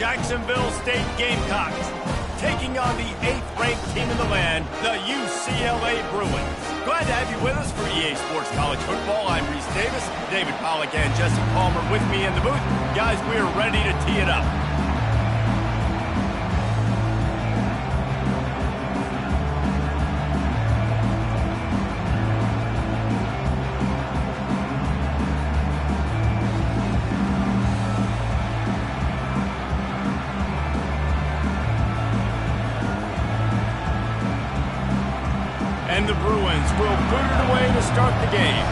Jacksonville State Gamecocks taking on the 8th-ranked team in the land, the UCLA Bruins. Glad to have you with us for EA Sports College Football. I'm Reese Davis, David Pollack and Jesse Palmer with me in the booth. Guys, we are ready to tee it up. And the Bruins will put it away to start the game.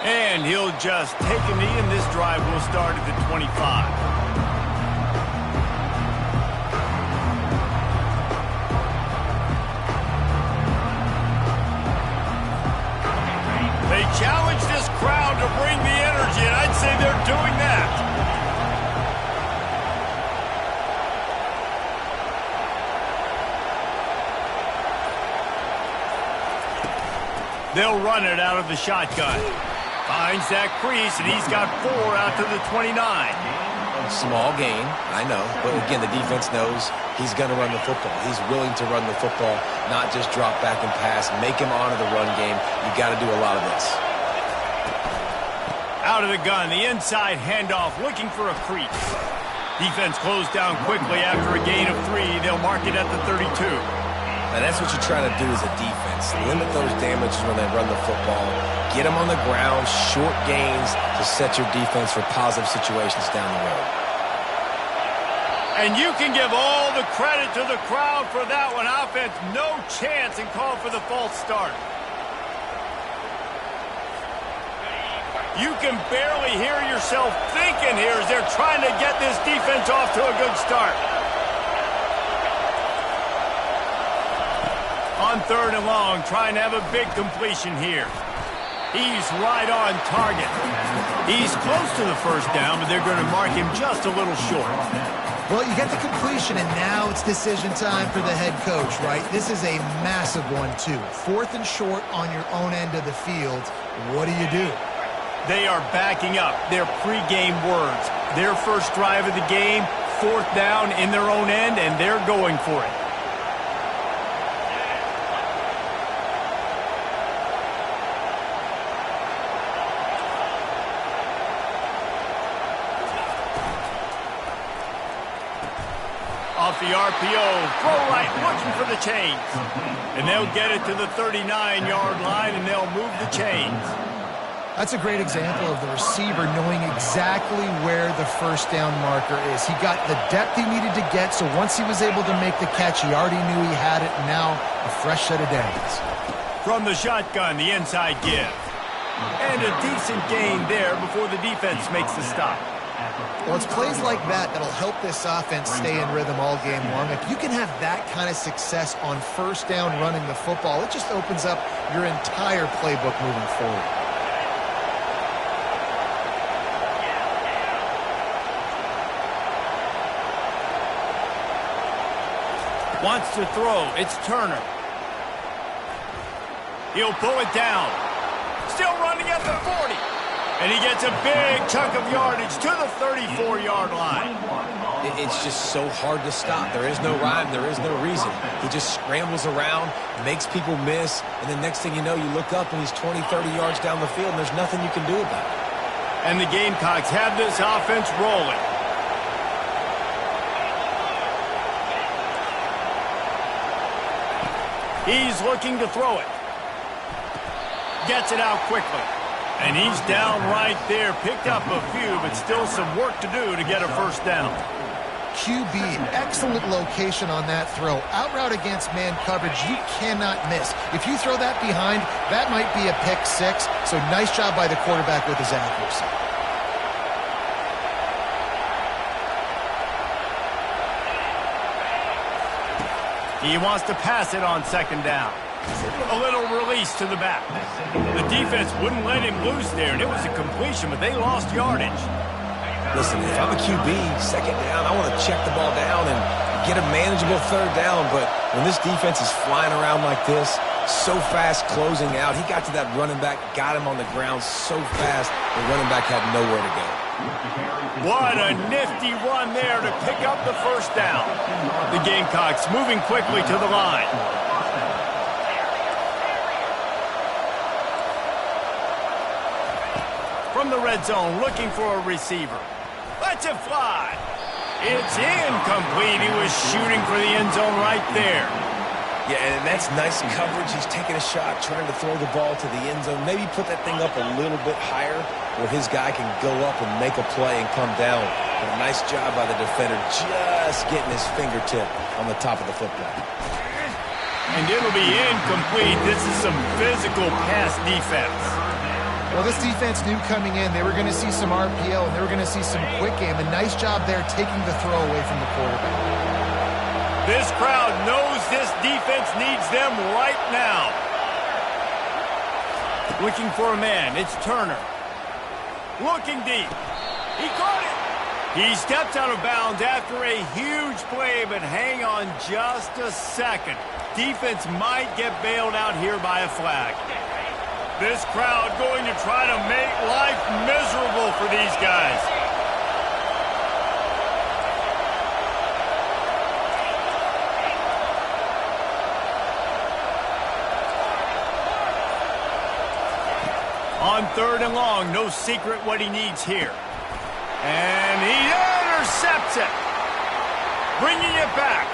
And he'll just take a knee, and this drive will start at the 25. They challenge this crowd to bring the energy, and I'd say they're doing that. They'll run it out of the shotgun. Finds that crease, and he's got 4 out to the 29. Small gain, I know. But again, the defense knows he's going to run the football. He's willing to run the football, not just drop back and pass. Make him honor the run game. You got to do a lot of this. Out of the gun, the inside handoff, looking for a crease. Defense closed down quickly after a gain of 3. They'll mark it at the 32. And that's what you're trying to do as a defense. Limit those damages when they run the football. Get them on the ground, short gains to set your defense for positive situations down the road. And you can give all the credit to the crowd for that one. Offense, no chance, and call for the false start. You can barely hear yourself thinking here as they're trying to get this defense off to a good start. On 3rd and long, trying to have a big completion here. He's right on target. He's close to the first down, but they're going to mark him just a little short. Well, you get the completion, and now it's decision time for the head coach, right? This is a massive one, too. 4th and short on your own end of the field. What do? They are backing up their pregame words. Their first drive of the game, 4th down in their own end, and they're going for it. Off the RPO, throw right, looking for the chains. And they'll get it to the 39-yard line, and they'll move the chains. That's a great example of the receiver knowing exactly where the first down marker is. He got the depth he needed to get, so once he was able to make the catch, he already knew he had it, and now a fresh set of downs. From the shotgun, the inside give. And a decent gain there before the defense makes the stop. Well, it's plays like that that'll help this offense stay in rhythm all game long. If you can have that kind of success on first down running the football, it just opens up your entire playbook moving forward. Wants to throw. It's Turner. He'll pull it down. Still running at the 40. And he gets a big chunk of yardage to the 34-yard line. It's just so hard to stop. There is no rhyme. There is no reason. He just scrambles around, makes people miss, and the next thing you know, you look up and he's 20, 30 yards down the field, and there's nothing you can do about it. And the Gamecocks have this offense rolling. He's looking to throw it. Gets it out quickly. And he's down right there. Picked up a few, but still some work to do to get a first down. QB, excellent location on that throw. Out route against man coverage, you cannot miss. If you throw that behind, that might be a pick 6. So nice job by the quarterback with his accuracy. He wants to pass it on 2nd down. A little release to the back. The defense wouldn't let him loose there, and it was a completion, but they lost yardage. Listen, if I'm a QB, 2nd down, I want to check the ball down and get a manageable 3rd down. But when this defense is flying around like this, So fast closing out. He got to that running back, got him on the ground so fast, the running back had nowhere to go. What a nifty run there to pick up the first down. The Gamecocks moving quickly to the line. From the red zone, looking for a receiver. Lets it fly. It's incomplete. He was shooting for the end zone right there. Yeah, and that's nice coverage. He's taking a shot, trying to throw the ball to the end zone. Maybe put that thing up a little bit higher where his guy can go up and make a play and come down. But a nice job by the defender just getting his fingertip on the top of the football. And it'll be incomplete. This is some physical pass defense. Well, this defense knew coming in they were going to see some RPO and they were going to see some quick game. A nice job there taking the throw away from the quarterback. This crowd knows this defense needs them right now. Looking for a man. It's Turner. Looking deep. He caught it. He stepped out of bounds after a huge play, but hang on just a second. Defense might get bailed out here by a flag. This crowd going to try to make life miserable for these guys. On 3rd and long, no secret what he needs here. And he intercepts it. Bringing it back.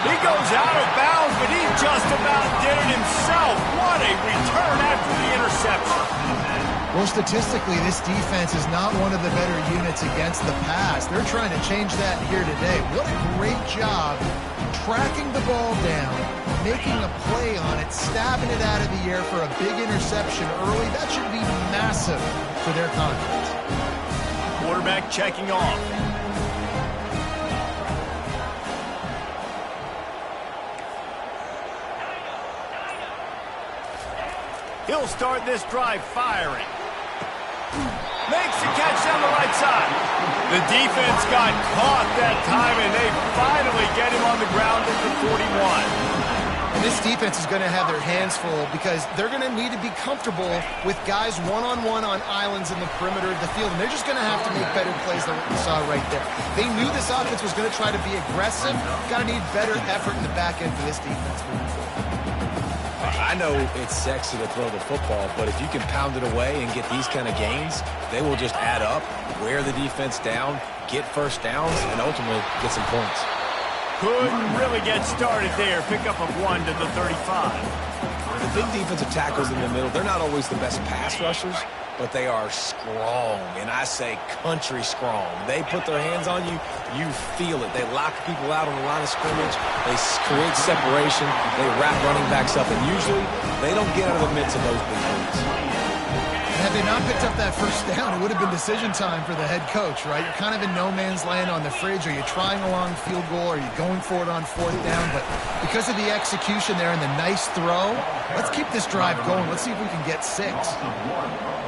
He goes out of bounds, but he just about did it himself. What a return after the interception. Well, statistically, this defense is not one of the better units against the pass. They're trying to change that here today. What a great job tracking the ball down, making a play on it, stabbing it out of the air for a big interception early. That should be massive for their confidence. Quarterback checking off. He'll start this drive firing. Makes the catch down the right side. The defense got caught that time, and they finally get him on the ground at the 41. And this defense is going to have their hands full because they're going to need to be comfortable with guys one-on-one on islands in the perimeter of the field, and they're just going to have to make better plays than what we saw right there. They knew this offense was going to try to be aggressive. Got to need better effort in the back end for this defense moving forward. I know it's sexy to throw the football, but if you can pound it away and get these kind of gains, they will just add up, wear the defense down, get first downs, and ultimately get some points. Couldn't really get started there. Pickup of 1 to the 35. The big defensive tackles in the middle, they're not always the best pass rushers, but they are strong, and I say country strong. They put their hands on you, you feel it. They lock people out on the line of scrimmage. They create separation. They wrap running backs up, and usually they don't get out of the midst of those big leads. Had they not picked up that first down, it would have been decision time for the head coach, right? You're kind of in no man's land on the fridge. Are you trying a long field goal? Are you going for it on 4th down? But because of the execution there and the nice throw, let's keep this drive going. Let's see if we can get 6.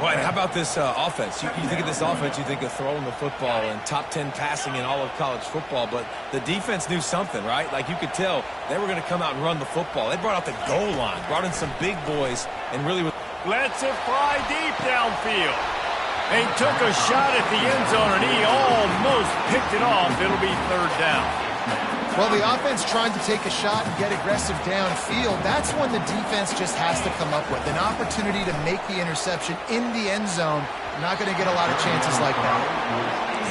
Well, and how about this offense? You think of this offense, you think of throwing the football and top 10 passing in all of college football, but the defense knew something, right? Like you could tell they were going to come out and run the football. They brought out the goal line, brought in some big boys, and really lets it fly deep downfield. They took a shot at the end zone, and he almost picked it off. It'll be 3rd down. Well, the offense trying to take a shot and get aggressive downfield. That's when the defense just has to come up with an opportunity to make the interception in the end zone. Not going to get a lot of chances like that.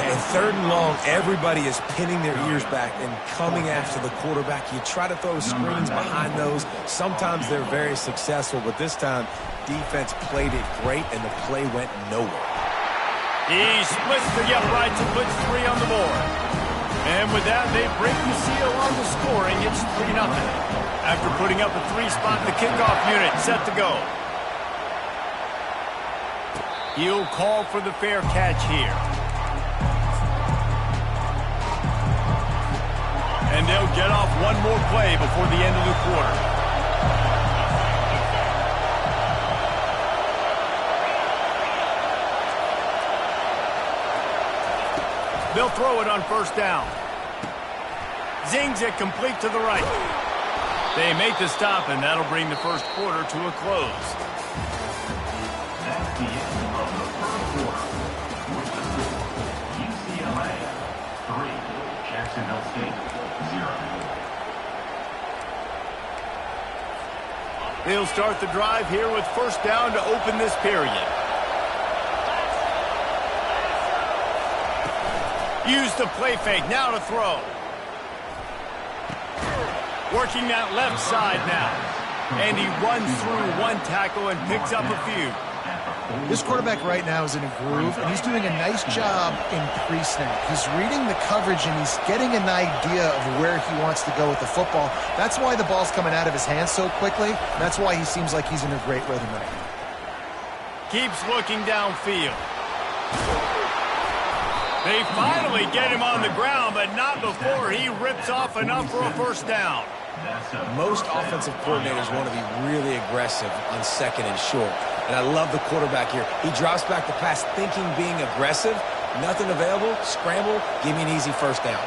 And 3rd and long, everybody is pinning their ears back and coming after the quarterback. You try to throw screens behind those. Sometimes they're very successful, but this time, defense played it great, and the play went nowhere. He splits the uprights and puts 3 on the board. And with that, they break the seal on the scoring. It's 3-0. After putting up a 3-spot, the kickoff unit set to go. He'll call for the fair catch here. And they'll get off one more play before the end of the quarter. They'll throw it on 1st down. Zings it complete to the right. They make the stop, and that'll bring the first quarter to a close. That's the end of the first quarter. With the score, UCLA 3, Jacksonville State 0. They'll start the drive here with first down to open this period. Use the play fake, now to throw. Working that left side now. And he runs through one tackle and picks up a few. This quarterback right now is in a groove, and he's doing a nice job in pre-snap. He's reading the coverage, and he's getting an idea of where he wants to go with the football. That's why the ball's coming out of his hands so quickly. That's why he seems like he's in a great rhythm right now. Keeps looking downfield. They finally get him on the ground, but not before he rips off enough for a first down. Most offensive coordinators want to be really aggressive on second and short. And I love the quarterback here. He drops back the pass thinking being aggressive. Nothing available. Scramble. Give me an easy first down.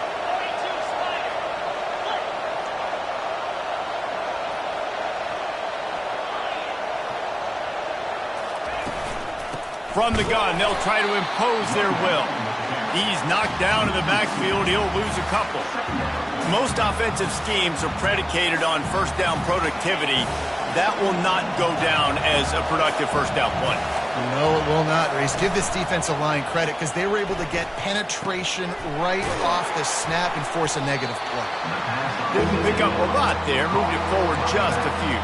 From the gun, they'll try to impose their will. He's knocked down in the backfield. He'll lose a couple. Most offensive schemes are predicated on first down productivity. That will not go down as a productive first down play. No, it will not, Reese. Give this defensive line credit because they were able to get penetration right off the snap and force a negative play. Didn't pick up a lot there. Moved it forward just a few.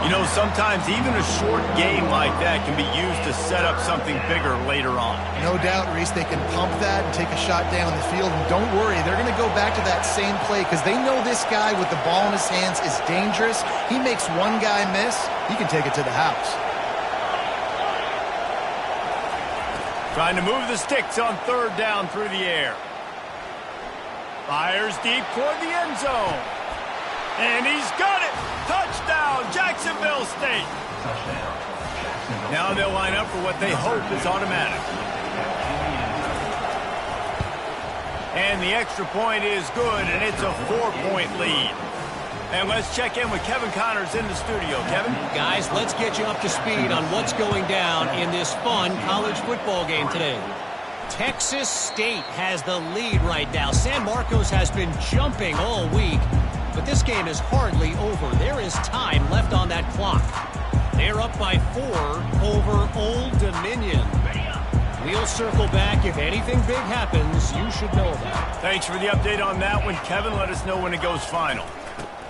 You know, sometimes even a short game like that can be used to set up something bigger later on. No doubt, Reese, they can pump that and take a shot down the field. And don't worry, they're going to go back to that same play because they know this guy with the ball in his hands is dangerous. He makes one guy miss, he can take it to the house. Trying to move the sticks on third down through the air. Fires deep toward the end zone. And he's got it! Touchdown, Jacksonville State! Now they'll line up for what they hope is automatic. And the extra point is good, and it's a 4-point lead. And let's check in with Kevin Connors in the studio. Kevin? Guys, let's get you up to speed on what's going down in this fun college football game today. Texas State has the lead right now. San Marcos has been jumping all week. But this game is hardly over. There is time left on that clock. They're up by 4 over Old Dominion. We'll circle back. If anything big happens, you should know about it. Thanks for the update on that one, Kevin. Let us know when it goes final.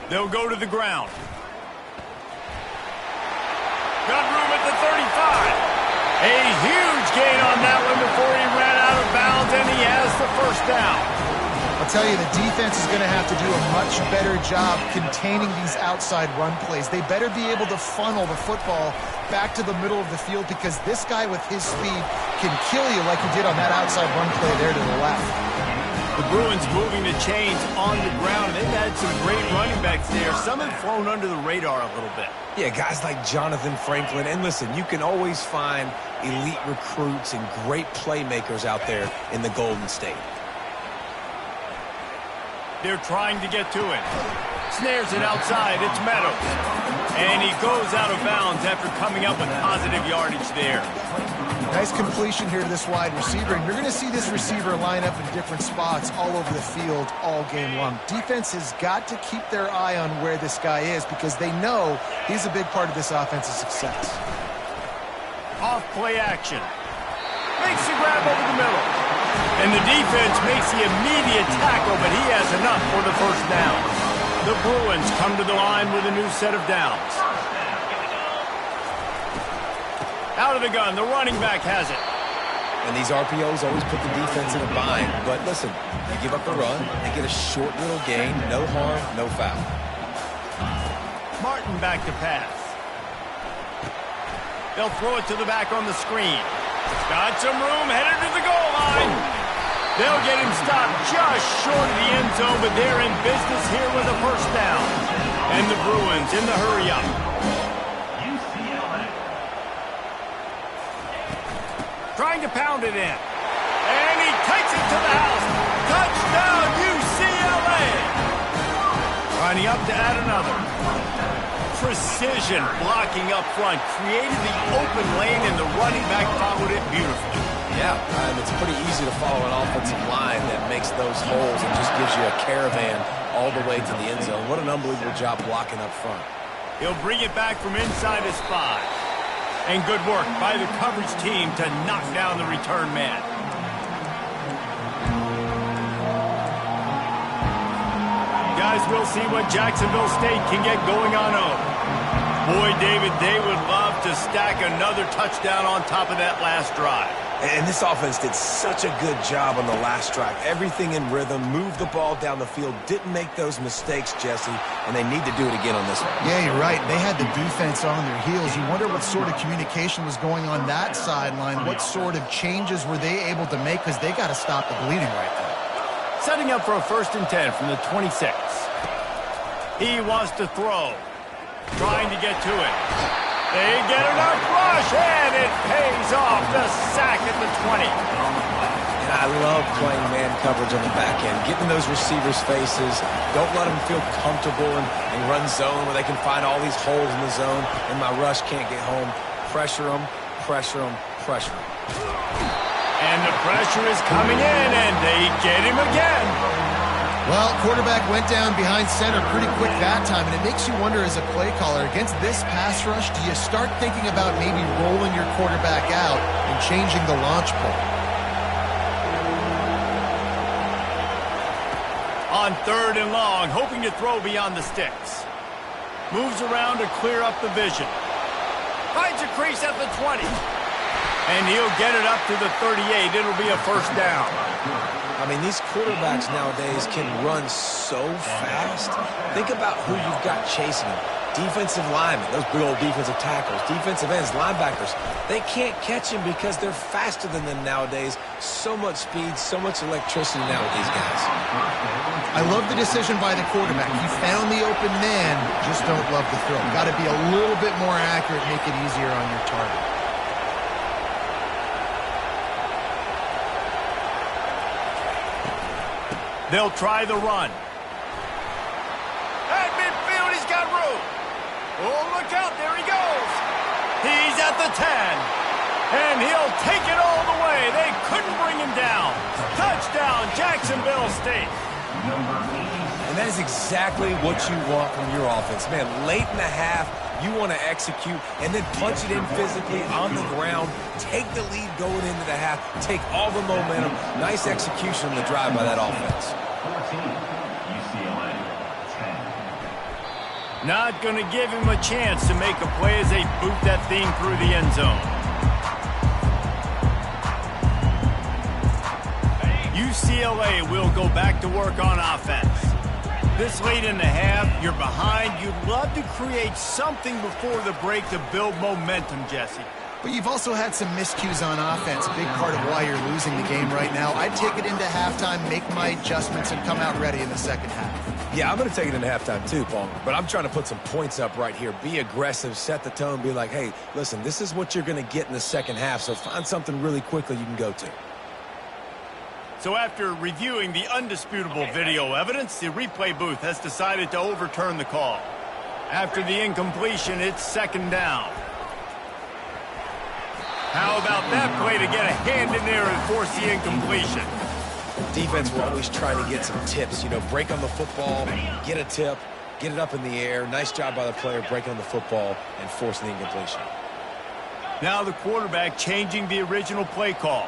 They'll go to the ground. Got room at the 35. A huge gain on that one before he ran out of bounds, and he has the first down. I'll tell you, the defense is going to have to do a much better job containing these outside run plays. They better be able to funnel the football back to the middle of the field because this guy with his speed can kill you like he did on that outside run play there to the left. The Bruins moving the chains on the ground. They've had some great running backs there. Some have flown under the radar a little bit. Yeah, guys like Jonathan Franklin. And listen, you can always find elite recruits and great playmakers out there in the Golden State. They're trying to get to it. Snares it outside. It's Meadows. And he goes out of bounds after coming up with positive yardage there. Nice completion here to this wide receiver. And you're going to see this receiver line up in different spots all over the field all game long. Defense has got to keep their eye on where this guy is because they know he's a big part of this offense's success. Off play action. Makes the grab over the middle. And the defense makes the immediate tackle, but he has enough for the first down. The Bruins come to the line with a new set of downs. Out of the gun, the running back has it. And these RPOs always put the defense in a bind. But listen, you give up the run, they get a short little gain, no harm, no foul. Martin back to pass. They'll throw it to the back on the screen. Got some room, headed to the goal line. They'll get him stopped just short of the end zone, but they're in business here with a first down. And the Bruins in the hurry-up. Trying to pound it in. And he takes it to the house. Touchdown, UCLA! Lining up to add another. Precision blocking up front. Created the open lane, and the running back followed it beautifully. Yeah, it's pretty easy to follow an offensive line that makes those holes and just gives you a caravan all the way to the end zone. What an unbelievable job blocking up front. He'll bring it back from inside his 5. And good work by the coverage team to knock down the return man. Guys, we'll see what Jacksonville State can get going on over. Boy, David, they would love to stack another touchdown on top of that last drive. And this offense did such a good job on the last drive. Everything in rhythm, moved the ball down the field, didn't make those mistakes, Jesse, and they need to do it again on this one. Yeah, you're right. They had the defense on their heels. You wonder what sort of communication was going on that sideline. What sort of changes were they able to make, because they got to stop the bleeding right now. Setting up for a 1st and 10 from the 26. He wants to throw. Trying to get to it. They get enough rush, and it pays off. The sack at the 20. And I love playing man coverage on the back end, getting those receivers' faces. Don't let them feel comfortable and run zone where they can find all these holes in the zone, and my rush can't get home. Pressure them, pressure them, pressure them. And the pressure is coming in, and they get him again. Well, quarterback went down behind center pretty quick that time, and it makes you wonder as a play caller, against this pass rush, do you start thinking about maybe rolling your quarterback out and changing the launch point? On 3rd and long, hoping to throw beyond the sticks. Moves around to clear up the vision. Finds a crease at the 20. And he'll get it up to the 38. It'll be a 1st down. I mean, these quarterbacks nowadays can run so fast. Think about who you've got chasing them. Defensive linemen, those big old defensive tackles, defensive ends, linebackers. They can't catch him because they're faster than them nowadays. So much speed, so much electricity now with these guys. I love the decision by the quarterback. He found the open man, just don't love the throw. Got to be a little bit more accurate, make it easier on your target. They'll try the run. At midfield, he's got room. Oh, look out, there he goes. He's at the 10. And he'll take it all the way. They couldn't bring him down. Touchdown, Jacksonville State. And that is exactly what you want from your offense. Man, late in the half, you want to execute and then punch it in physically on the ground. Take the lead going into the half. Take all the momentum. Nice execution on the drive by that offense. 14, UCLA, 10. Not going to give him a chance to make a play as they boot that thing through the end zone. UCLA will go back to work on offense. This late in the half, you're behind. You'd love to create something before the break to build momentum, Jesse. But you've also had some miscues on offense, a big part of why you're losing the game right now. I'd take it into halftime, make my adjustments, and come out ready in the 2nd half. Yeah, I'm going to take it into halftime too, Paul. But I'm trying to put some points up right here. Be aggressive, set the tone, be like, hey, listen, this is what you're going to get in the 2nd half, so find something really quickly you can go to. So after reviewing the undisputable video evidence, the replay booth has decided to overturn the call. After the incompletion, it's 2nd down. How about that play to get a hand in there and force the incompletion? Defense will always try to get some tips. You know, break on the football, get a tip, get it up in the air. Nice job by the player breaking on the football and forcing the incompletion. Now the quarterback changing the original play call.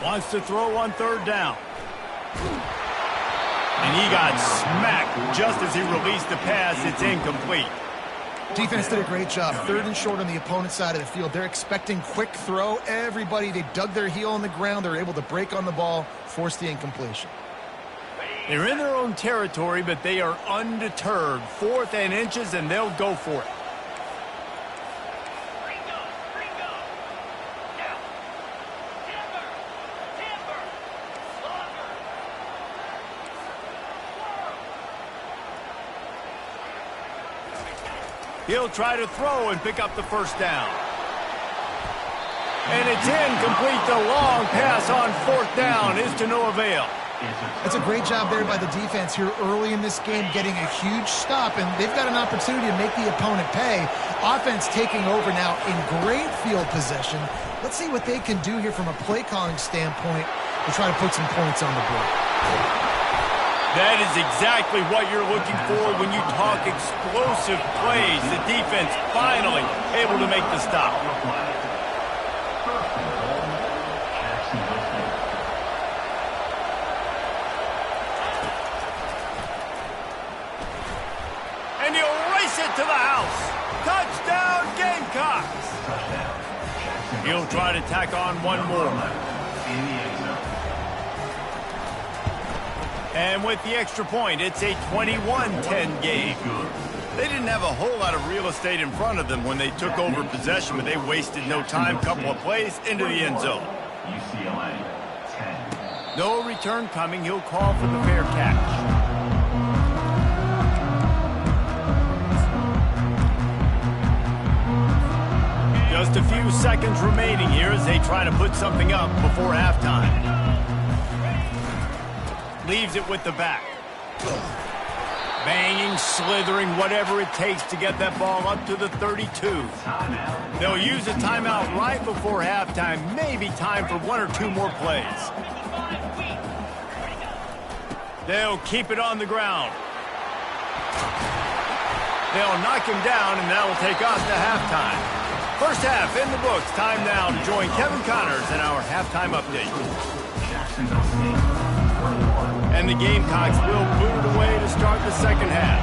Wants to throw on 3rd down. And he got smacked just as he released the pass. It's incomplete. Defense did a great job. 3rd and short on the opponent's side of the field. They're expecting quick throw. Everybody, they dug their heel on the ground. They're able to break on the ball, force the incompletion. They're in their own territory, but they are undeterred. 4th and inches, and they'll go for it. He'll try to throw and pick up the 1st down. And it's incomplete. The long pass on 4th down is to no avail. It's a great job there by the defense here early in this game, getting a huge stop, and they've got an opportunity to make the opponent pay. Offense taking over now in great field possession. Let's see what they can do here from a play calling standpoint to try to put some points on the board. That is exactly what you're looking for when you talk explosive plays. The defense finally able to make the stop. And he'll race it to the house. Touchdown, Gamecocks. He'll try to tack on one more. And with the extra point, it's a 21-10 game. They didn't have a whole lot of real estate in front of them when they took over possession, but they wasted no time. Couple of plays into the end zone. UCLA 10. No return coming. He'll call for the fair catch. Just a few seconds remaining here as they try to put something up before halftime. Leaves it with the back. Banging, slithering, whatever it takes to get that ball up to the 32. They'll use a timeout right before halftime. Maybe time for 1 or 2 more plays. They'll keep it on the ground. They'll knock him down, and that'll take us to halftime. First half in the books. Time now to join Kevin Connors in our halftime update. And the Gamecocks will boot it away to start the second half.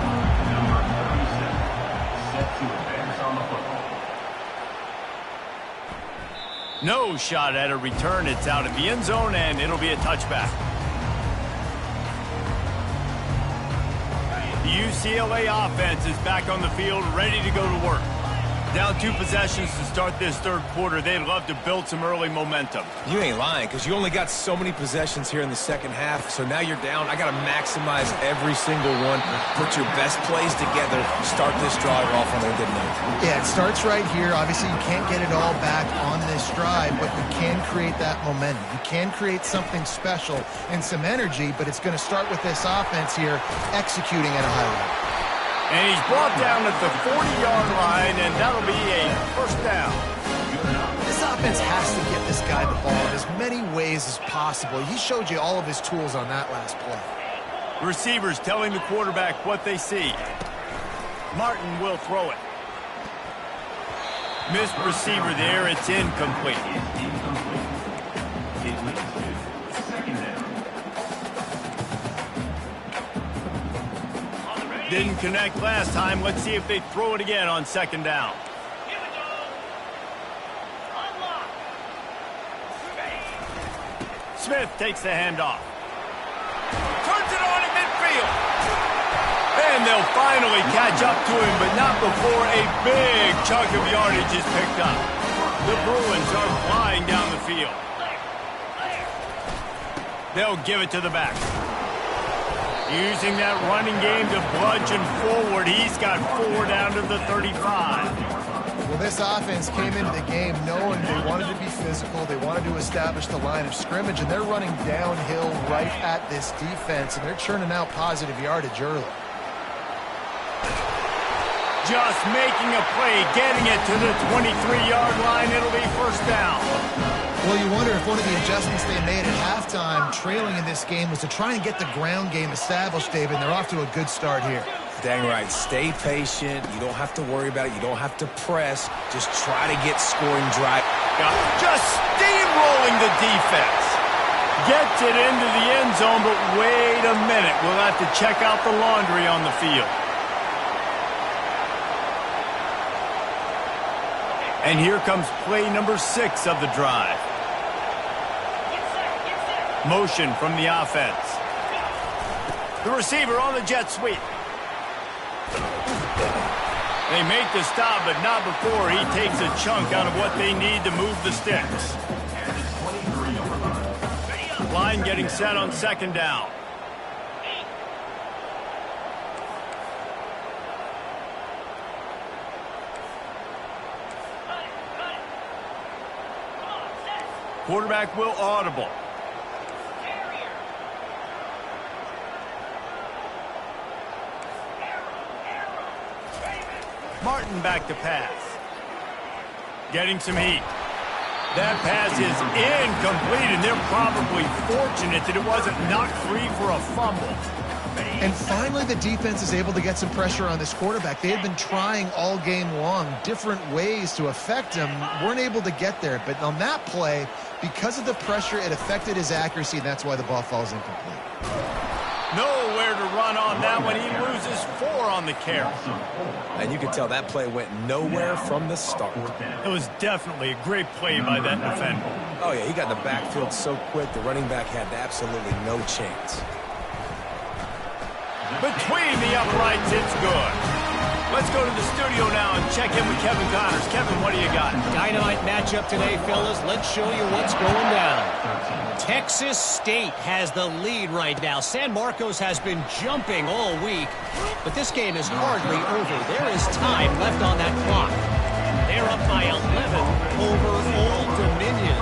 No shot at a return. It's out of the end zone, and it'll be a touchback. The UCLA offense is back on the field, ready to go to work. Down 2 possessions to start this third quarter. They'd love to build some early momentum. You ain't lying, because you only got so many possessions here in the second half, so now you're down. I got to maximize every single one. Put your best plays together. Start this drive off on a good note. Yeah, it starts right here. Obviously, you can't get it all back on this drive, but you can create that momentum. You can create something special and some energy, but it's going to start with this offense here executing at a high level. And he's brought down at the 40-yard line, and that'll be a first down. This offense has to get this guy the ball in as many ways as possible. He showed you all of his tools on that last play. Receivers telling the quarterback what they see. Martin will throw it. Missed receiver there. It's incomplete. Didn't connect last time. Let's see if they throw it again on second down. Smith takes the handoff. Turns it on in midfield. And they'll finally catch up to him, but not before a big chunk of yardage is picked up. The Bruins are flying down the field. They'll give it to the back. Using that running game to bludgeon forward. He's got 4 down to the 35. Well, this offense came into the game knowing they wanted to be physical. They wanted to establish the line of scrimmage, and they're running downhill right at this defense, and they're churning out positive yardage early. Just making a play, getting it to the 23-yard line. It'll be first down. Well, you wonder if one of the adjustments they made at halftime, trailing in this game, was to try and get the ground game established, David, and they're off to a good start here. Dang right. Stay patient. You don't have to worry about it. You don't have to press. Just try to get scoring drive. Just steamrolling the defense. Gets it into the end zone, but wait a minute. We'll have to check out the laundry on the field. And here comes play number 6 of the drive. Motion from the offense. The receiver on the jet sweep. They make the stop, but not before he takes a chunk out of what they need to move the sticks. Line getting set on second down. Quarterback will audible. Martin back to pass. Getting some heat. That pass is incomplete, and they're probably fortunate that it wasn't knocked free for a fumble. And finally, the defense is able to get some pressure on this quarterback. They had been trying all game long different ways to affect him. Weren't able to get there. But on that play, because of the pressure, it affected his accuracy, and that's why the ball falls incomplete. Nowhere to run on that one. He loses 4 on the carry. And you can tell that play went nowhere from the start. It was definitely a great play by that defender. Oh, yeah, he got in the backfield so quick, the running back had absolutely no chance. Between the uprights, it's good. Let's go to the studio now and check in with Kevin Connors. Kevin, what do you got? Dynamite matchup today, fellas. Let's show you what's going down. Texas State has the lead right now. San Marcos has been jumping all week, but this game is hardly over. There is time left on that clock. They're up by 11 over Old Dominion.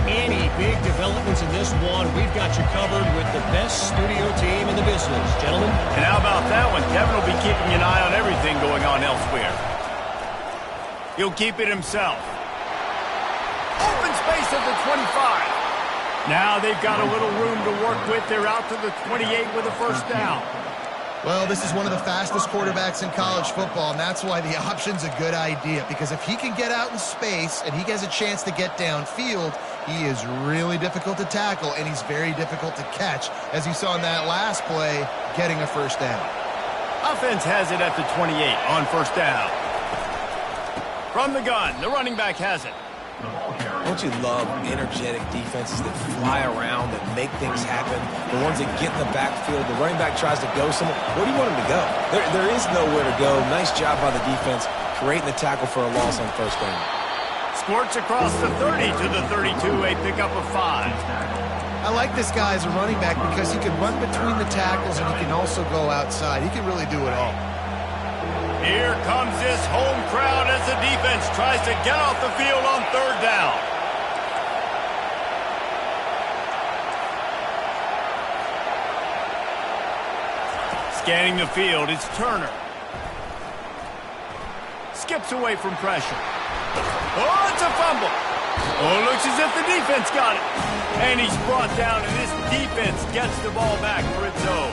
Any big developments in this one, we've got you covered with the best studio team in the business. Gentlemen? And how about that one? Kevin will be keeping an eye on everything going on elsewhere. He'll keep it himself. Open space at the 25. Now they've got a little room to work with. They're out to the 28 with a first down. Well, this is one of the fastest quarterbacks in college football, and that's why the option's a good idea. Because if he can get out in space and he has a chance to get downfield, he is really difficult to tackle, and he's very difficult to catch, as you saw in that last play, getting a first down. Offense has it at the 28 on first down. From the gun, the running back has it. Don't you love energetic defenses that fly around, that make things happen? The ones that get in the backfield, the running back tries to go somewhere. Where do you want him to go? There is nowhere to go. Nice job by the defense creating the tackle for a loss on first down. Squirts across the 30 to the 32, a pickup of 5. I like this guy as a running back because he can run between the tackles and he can also go outside. He can really do it all. Here comes this home crowd as the defense tries to get off the field on third down. Scanning the field, it's Turner. Skips away from pressure. Oh, it's a fumble. Oh, looks as if the defense got it. And he's brought down, and this defense gets the ball back for its own.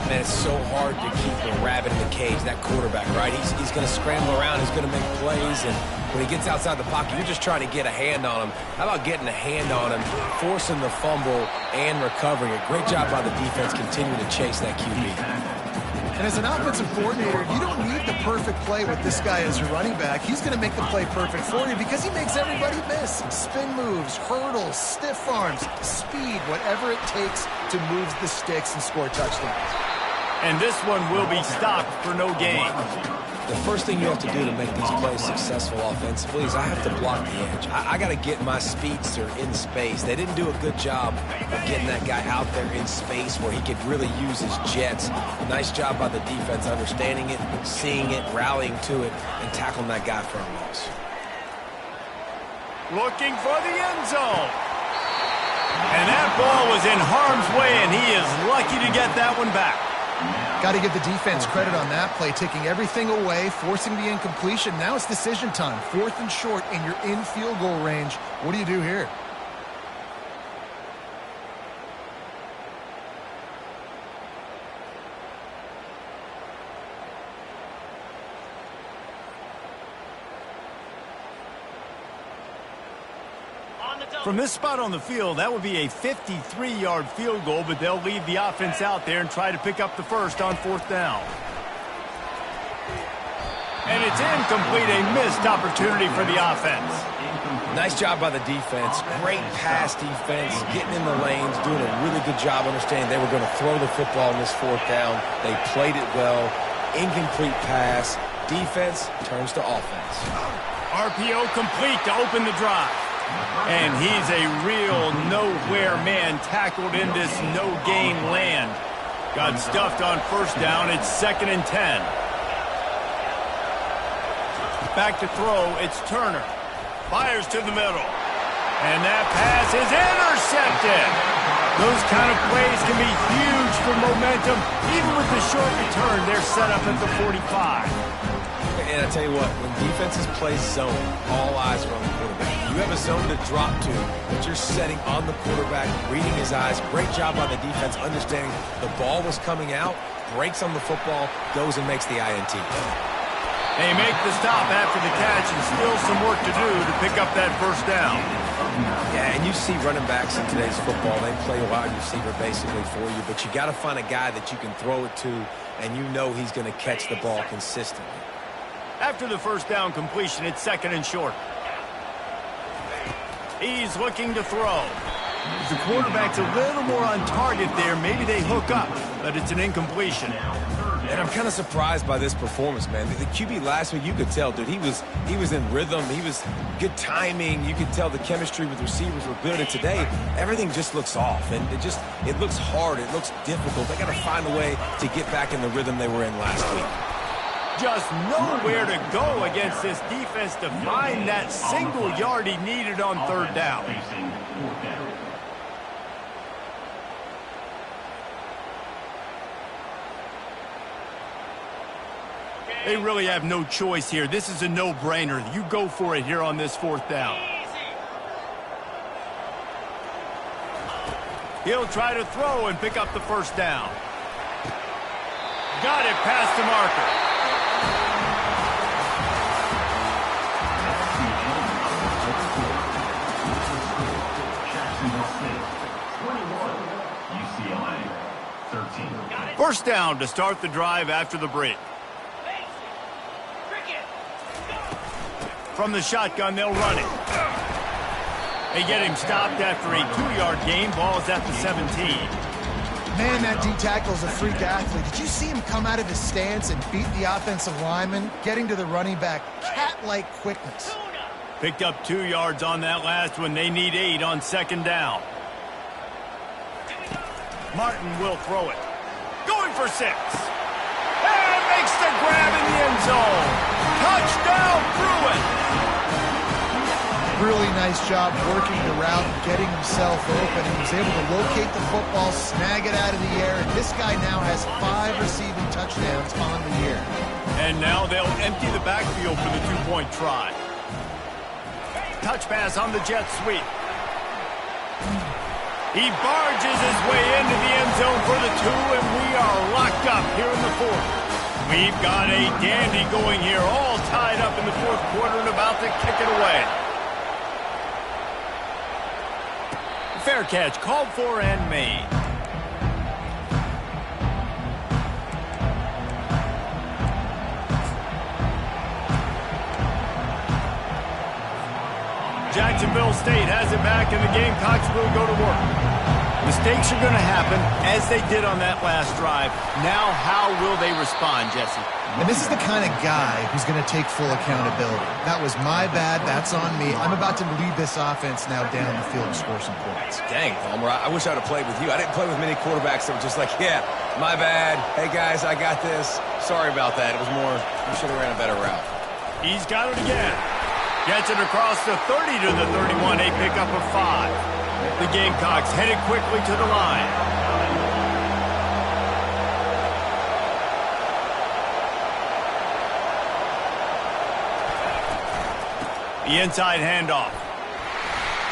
Man, it's so hard to keep a rabbit in the cage, that quarterback, right? He's going to scramble around, he's going to make plays, and when he gets outside the pocket, you're just trying to get a hand on him. How about getting a hand on him, forcing the fumble, and recovering it? Great job by the defense continuing to chase that QB. And as an offensive coordinator, you don't need the perfect play with this guy as your running back. He's going to make the play perfect for you because he makes everybody miss. Spin moves, hurdles, stiff arms, speed, whatever it takes to move the sticks and score touchdowns. And this one will be stopped for no gain. The first thing you have to do to make these plays successful offensively is I have to block the edge. I got to get my speedster in space. They didn't do a good job of getting that guy out there in space where he could really use his jets. Nice job by the defense understanding it, seeing it, rallying to it, and tackling that guy for a loss. Looking for the end zone. And that ball was in harm's way, and he is lucky to get that one back. Got to give the defense credit on that play, taking everything away, forcing the incompletion. Now it's decision time. 4th and short, and you're in field goal range. What do you do here? From this spot on the field, that would be a 53-yard field goal, but they'll leave the offense out there and try to pick up the first on 4th down. And it's incomplete, a missed opportunity for the offense. Nice job by the defense. Great pass defense, getting in the lanes, doing a really good job understanding they were going to throw the football in this 4th down. They played it well. Incomplete pass. Defense turns to offense. RPO complete to open the drive. And he's a real nowhere man tackled in this no-gain land. Got stuffed on first down. It's 2nd and 10. Back to throw. It's Turner. Fires to the middle. And that pass is intercepted. Those kind of plays can be huge for momentum. Even with the short return, they're set up at the 45. And I tell you what, when defenses play zone, all eyes are on the quarterback. You have a zone to drop to, but you're setting on the quarterback, reading his eyes. Great job by the defense, understanding the ball was coming out, breaks on the football, goes and makes the INT. They make the stop after the catch and still some work to do to pick up that first down. Yeah, and you see running backs in today's football, they play a wide receiver basically for you, but you got to find a guy that you can throw it to, and you know he's going to catch the ball consistently. After the first down completion, it's 2nd and short. He's looking to throw. If the quarterback's a little more on target there, maybe they hook up, but it's an incompletion. And I'm kind of surprised by this performance, man. The QB last week, you could tell, dude, he was in rhythm. He was good timing. You could tell the chemistry with receivers were good. And today, everything just looks off. And it looks hard. It looks difficult. They got to find a way to get back in the rhythm they were in last week. Just nowhere to go against this defense to find that single yard he needed on 3rd down. They really have no choice here. This is a no-brainer. You go for it here on this 4th down. He'll try to throw and pick up the first down. Got it past the marker. First down to start the drive after the break. From the shotgun, they'll run it. They get him stopped after a 2-yard gain. Ball is at the 17. Man, that D-tackle's a freak athlete. Did you see him come out of his stance and beat the offensive lineman, getting to the running back? Cat-like quickness. Picked up 2 yards on that last one. They need 8 on 2nd down. Martin will throw it. Going for 6. And makes the grab in the end zone. Touchdown, Bruins! Really nice job working the route, getting himself open. He was able to locate the football, snag it out of the air, and this guy now has 5 receiving touchdowns on the year. And now they'll empty the backfield for the 2-point try. Touch pass on the jet sweep. He barges his way into the end zone for the 2, and we are locked up here in the 4th. We've got a dandy going here, all tied up in the 4th quarter and about to kick it away. Fair catch, called for and made. Jacksonville State has it back, and the Gamecocks will go to work. Mistakes are going to happen, as they did on that last drive. Now, how will they respond, Jesse? And this is the kind of guy who's going to take full accountability. That was my bad. That's on me. I'm about to lead this offense now down the field and score some points. Dang, Palmer, I wish I would have played with you. I didn't play with many quarterbacks that were just like, yeah, my bad. Hey, guys, I got this. Sorry about that. It was more, you should have ran a better route. He's got it again. Gets it across the 30 to the 31. A pickup of 5. The Gamecocks headed quickly to the line. The inside handoff.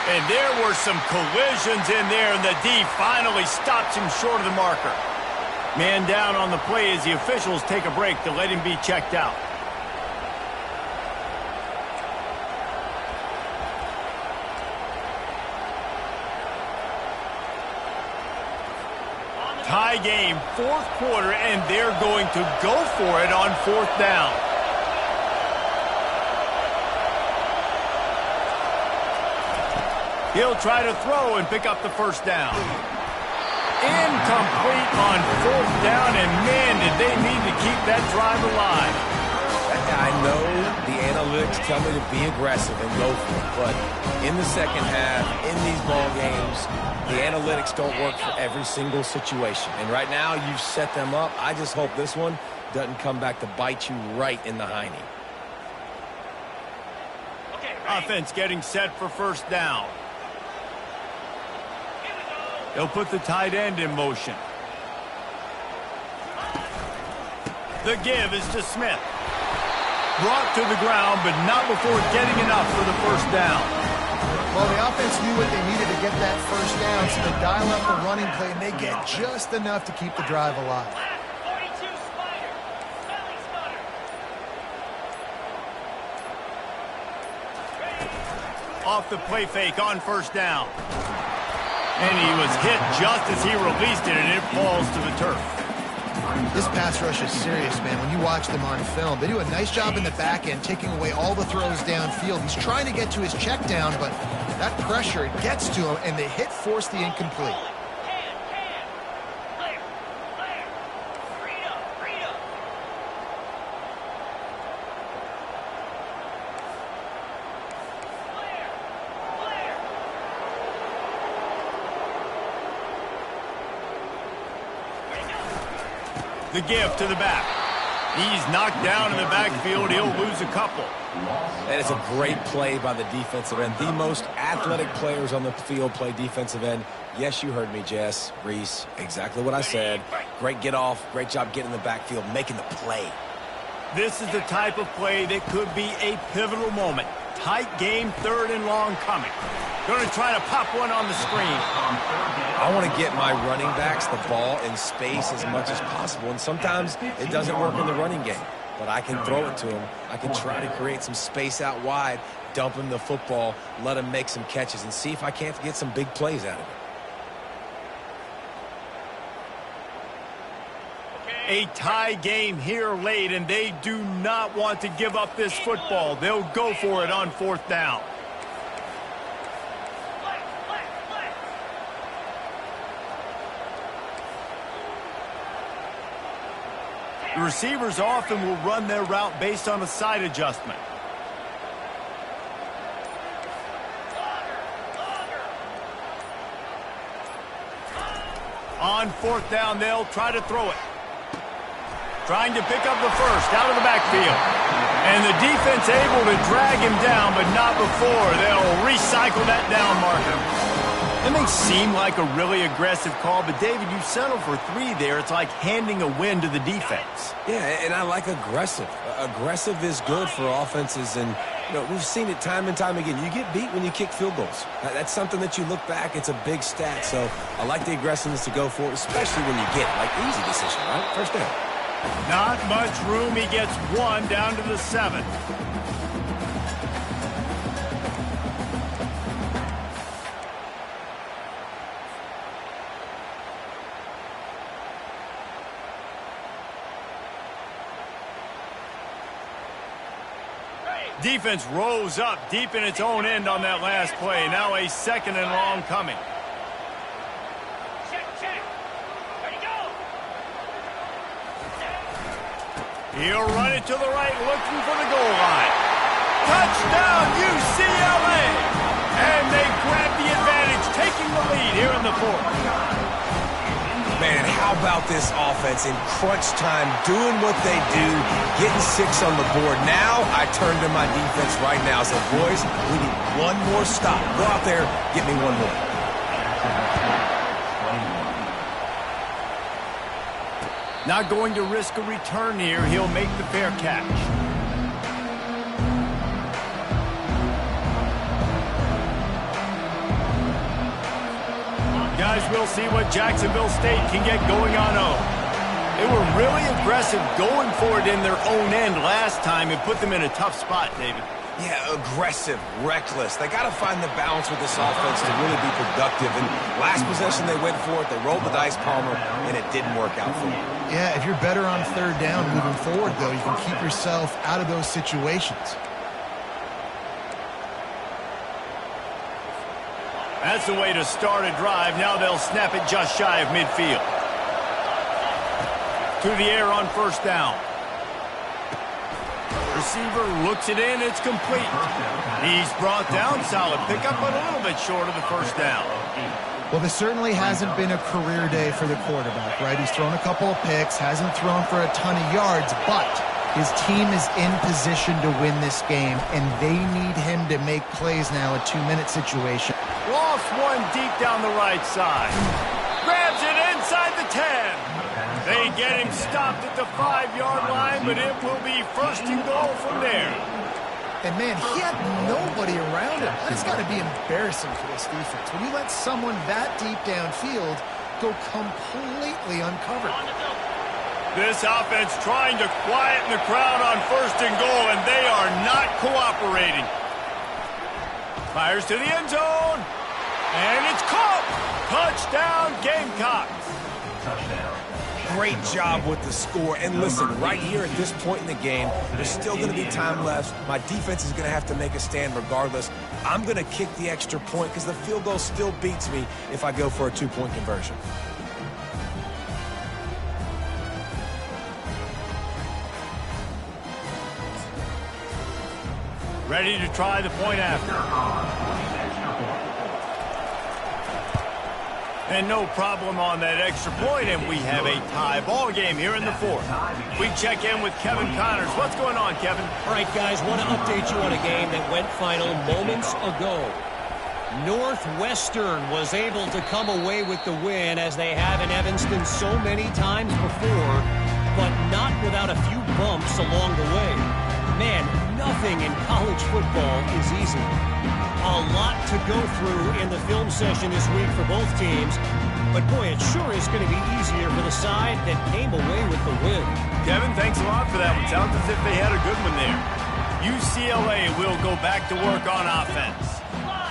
And there were some collisions in there, and the D finally stops him short of the marker. Man down on the play as the officials take a break to let him be checked out. Tie game, 4th quarter, and they're going to go for it on 4th down. He'll try to throw and pick up the first down. Incomplete on 4th down, and man, did they need to keep that drive alive. I know the analytics tell me to be aggressive and go for it, but in the second half, in these ball games, the analytics don't work for every single situation. And right now, you've set them up. I just hope this one doesn't come back to bite you right in the hiney. Offense getting set for first down. They'll put the tight end in motion. The give is to Smith. Brought to the ground, but not before getting enough for the first down. Well, the offense knew what they needed to get that first down, so they dial up the running play, and they get just enough to keep the drive alive. Off the play fake on first down. And he was hit just as he released it, and it falls to the turf. This pass rush is serious, man. When you watch them on film, they do a nice job in the back end, taking away all the throws downfield. He's trying to get to his check down, but that pressure, it gets to him, and the hit forced the incomplete. The give to the back. He's knocked down in the backfield. He'll lose a couple. And it's a great play by the defensive end. The most athletic players on the field play defensive end. Yes, you heard me, Jess, Reese. Exactly what I said. Great get off. Great job getting in the backfield, making the play. This is the type of play that could be a pivotal moment. Tight game, 3rd and long coming. Going to try to pop one on the screen. I want to get my running backs the ball in space as much as possible, and sometimes it doesn't work in the running game. But I can throw it to him. I can try to create some space out wide, dump him the football, let him make some catches, and see if I can't get some big plays out of it. A tie game here late, and they do not want to give up this football. They'll go for it on 4th down. The receivers often will run their route based on a side adjustment. On 4th down, they'll try to throw it. Trying to pick up the first out of the backfield. And the defense able to drag him down, but not before. They'll recycle that down marker. It may seem like a really aggressive call, but David, you settle for 3 there. It's like handing a win to the defense. Yeah, and I like aggressive. Aggressive is good for offenses, and you know, we've seen it time and time again. You get beat when you kick field goals. That's something that you look back, it's a big stat. So I like the aggressiveness to go for it, especially when you get like easy decision, right? First down. Not much room. He gets 1 down to the 7. Defense rose up deep in its own end on that last play. Now a 2nd and long coming. Check. Ready, go. He'll run it to the right, looking for the goal line. Touchdown, UCLA! And they grab the advantage, taking the lead here in the 4th. Man, how about this offense in crunch time, doing what they do, getting 6 on the board. Now I turn to my defense right now and say, boys, we need 1 more stop. Go out there, get me 1 more. Not going to risk a return here. He'll make the fair catch. Guys, we'll see what Jacksonville State can get going on 0. They were really aggressive going for it in their own end last time and put them in a tough spot, David. Yeah, aggressive, reckless. They got to find the balance with this offense to really be productive. And last possession, they went for it. They rolled the dice, Palmer, and it didn't work out for them. Yeah, if you're better on 3rd down moving forward, though, you can keep yourself out of those situations. That's the way to start a drive. Now they'll snap it just shy of midfield. To the air on 1st down. Receiver looks it in. It's complete. He's brought down. Solid pickup, but a little bit short of the 1st down. Well, this certainly hasn't been a career day for the quarterback, right? He's thrown a couple of picks, hasn't thrown for a ton of yards, but his team is in position to win this game, and they need him to make plays now, a 2-minute situation. lost one deep down the right side. Grabs it inside the 10. They get him stopped at the 5-yard line, but it will be first and goal from there. And, man, he had nobody around him. That's got to be embarrassing for this defense. When you let someone that deep downfield go completely uncovered. This offense trying to quieten the crowd on first and goal, and they are not cooperating. Fires to the end zone, and it's caught. Touchdown, Gamecocks. Touchdown. Great job with the score. And listen, right here at this point in the game, there's still going to be time left. My defense is going to have to make a stand regardless. I'm going to kick the extra point because the field goal still beats me if I go for a 2-point conversion. Ready to try the point after. And no problem on that extra point, and we have a tie ball game here in the fourth. We check in with Kevin Connors. What's going on, Kevin? All right, guys, want to update you on a game that went final moments ago. Northwestern was able to come away with the win, as they have in Evanston so many times before, but not without a few bumps along the way. Man, nothing in college football is easy. A lot to go through in the film session this week for both teams. But, boy, it sure is going to be easier for the side that came away with the win. Kevin, thanks a lot for that one. Sounds as if they had a good one there. UCLA will go back to work on offense.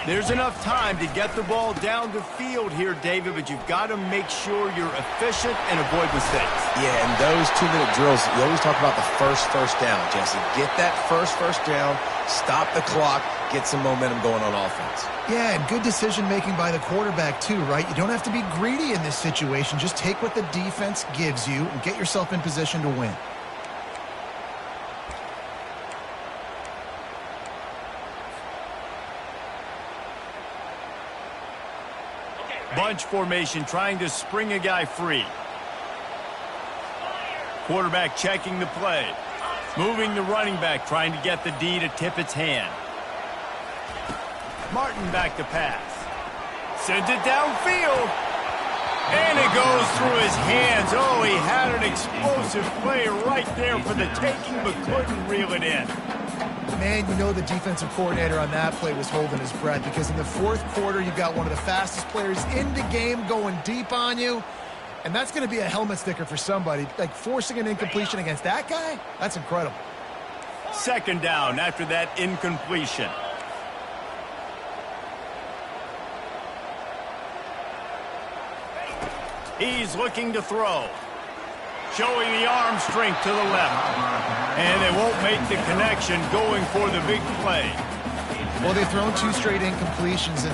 There's enough time to get the ball down the field here, David, but you've got to make sure you're efficient and avoid mistakes. Yeah, and those 2-minute drills, you always talk about the first down, Jesse. Get that first down, stop the clock, get some momentum going on offense. Yeah, and good decision-making by the quarterback, too, right? You don't have to be greedy in this situation. Just take what the defense gives you and get yourself in position to win. Bunch formation trying to spring a guy free. Quarterback checking the play. Moving the running back, trying to get the D to tip its hand. Martin back to pass. Sends it downfield. And it goes through his hands. Oh, he had an explosive play right there for the taking, but couldn't reel it in. Man, you know the defensive coordinator on that play was holding his breath, because in the fourth quarter, you got one of the fastest players in the game going deep on you, and that's going to be a helmet sticker for somebody. Like, forcing an incompletion against that guy, that's incredible. Second down after that incompletion. He's looking to throw. Showing the arm strength to the left. And they won't make the connection, going for the big play. Well, they've thrown 2 straight incompletions,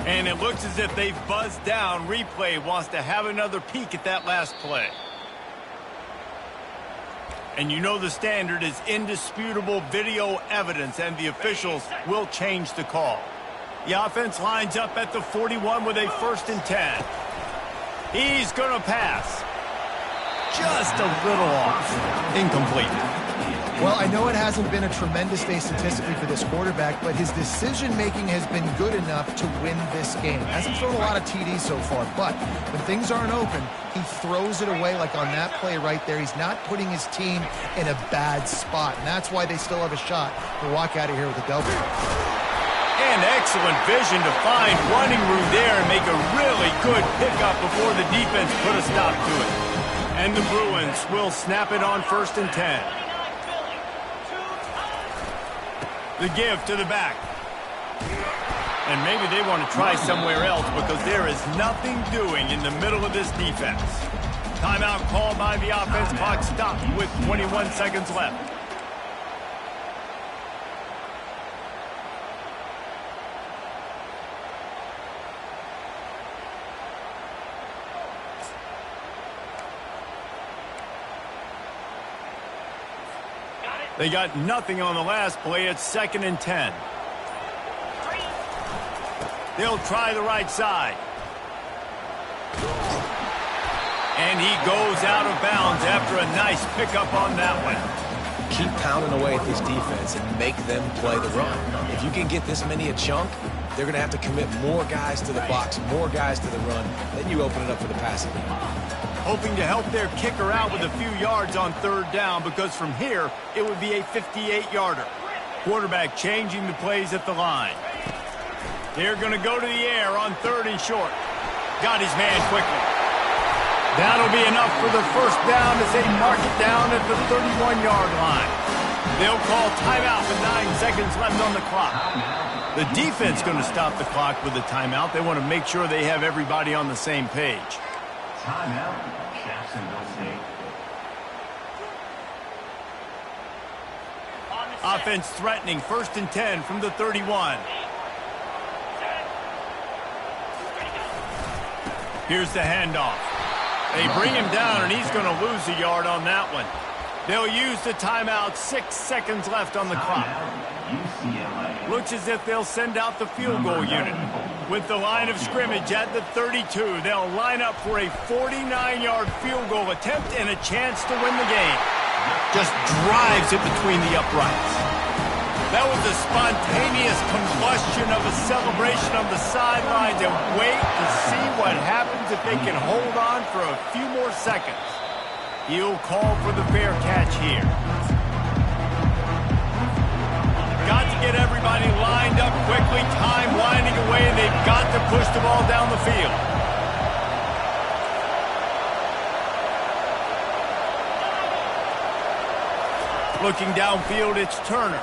and it looks as if they've buzzed down. Replay wants to have another peek at that last play. And you know the standard is indisputable video evidence, and the officials will change the call. The offense lines up at the 41 with a 1st and 10. He's going to pass. Just a little off. Incomplete. Well, I know it hasn't been a tremendous day statistically for this quarterback, but his decision-making has been good enough to win this game. Hasn't thrown a lot of TDs so far, but when things aren't open, he throws it away like on that play right there. He's not putting his team in a bad spot, and that's why they still have a shot to walk out of here with a W. And excellent vision to find running room there and make a really good pickup before the defense put a stop to it. And the Bruins will snap it on 1st and 10. The give to the back. And maybe they want to try somewhere else, because there is nothing doing in the middle of this defense. Timeout called by the offense. Clock stopped with 21 seconds left. They got nothing on the last play. It's 2nd and 10. They'll try the right side. And he goes out of bounds after a nice pickup on that one. Keep pounding away at this defense and make them play the run. If you can get this many a chunk, they're going to have to commit more guys to the box, more guys to the run. Then you open it up for the passing game. Hoping to help their kicker out with a few yards on third down, because from here, it would be a 58-yarder. Quarterback changing the plays at the line. They're going to go to the air on third and short. Got his man quickly. That'll be enough for the first down as they mark it down at the 31-yard line. They'll call timeout with 9 seconds left on the clock. The defense going to stop the clock with a timeout. They want to make sure they have everybody on the same page. Timeout, Jacksonville State. Offense threatening, 1st and 10 from the 31. Here's the handoff. They bring him down, and he's going to lose a yard on that one. They'll use the timeout, 6 seconds left on the clock. Looks as if they'll send out the field goal unit. With the line of scrimmage at the 32, they'll line up for a 49-yard field goal attempt and a chance to win the game. Just drives it between the uprights. That was a spontaneous combustion of a celebration on the sidelines, and wait to see what happens if they can hold on for a few more seconds. He'll call for the fair catch here. Got to get everybody lined up quickly, time winding away, and they've got to push the ball down the field. Looking downfield, it's Turner.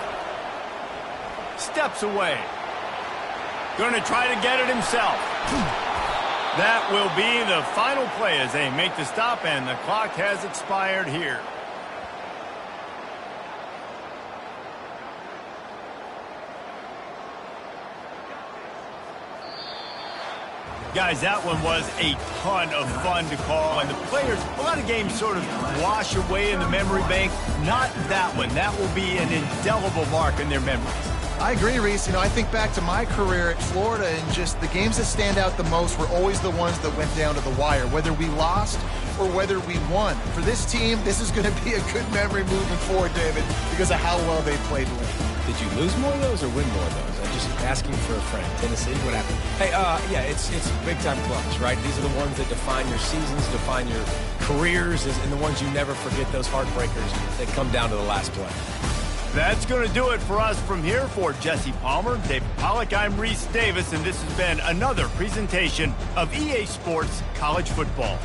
Steps away. Going to try to get it himself. That will be the final play as they make the stop, and the clock has expired here. Guys, that one was a ton of fun to call, and the players, a lot of games sort of wash away in the memory bank. Not that one. That will be an indelible mark in their memories. I agree, Reese. I think back to my career at Florida, and just the games that stand out the most were always the ones that went down to the wire, whether we lost or whether we won. For this team, this is going to be a good memory moving forward, David, because of how well they played late. Did you lose more of those or win more of those? I'm just asking for a friend. Tennessee, what happened? Hey, yeah, it's big-time clubs, right? These are the ones that define your seasons, define your careers, and the ones you never forget, those heartbreakers that come down to the last play. That's going to do it for us from here. For Jesse Palmer, David Pollack, I'm Reese Davis, and this has been another presentation of EA Sports College Football.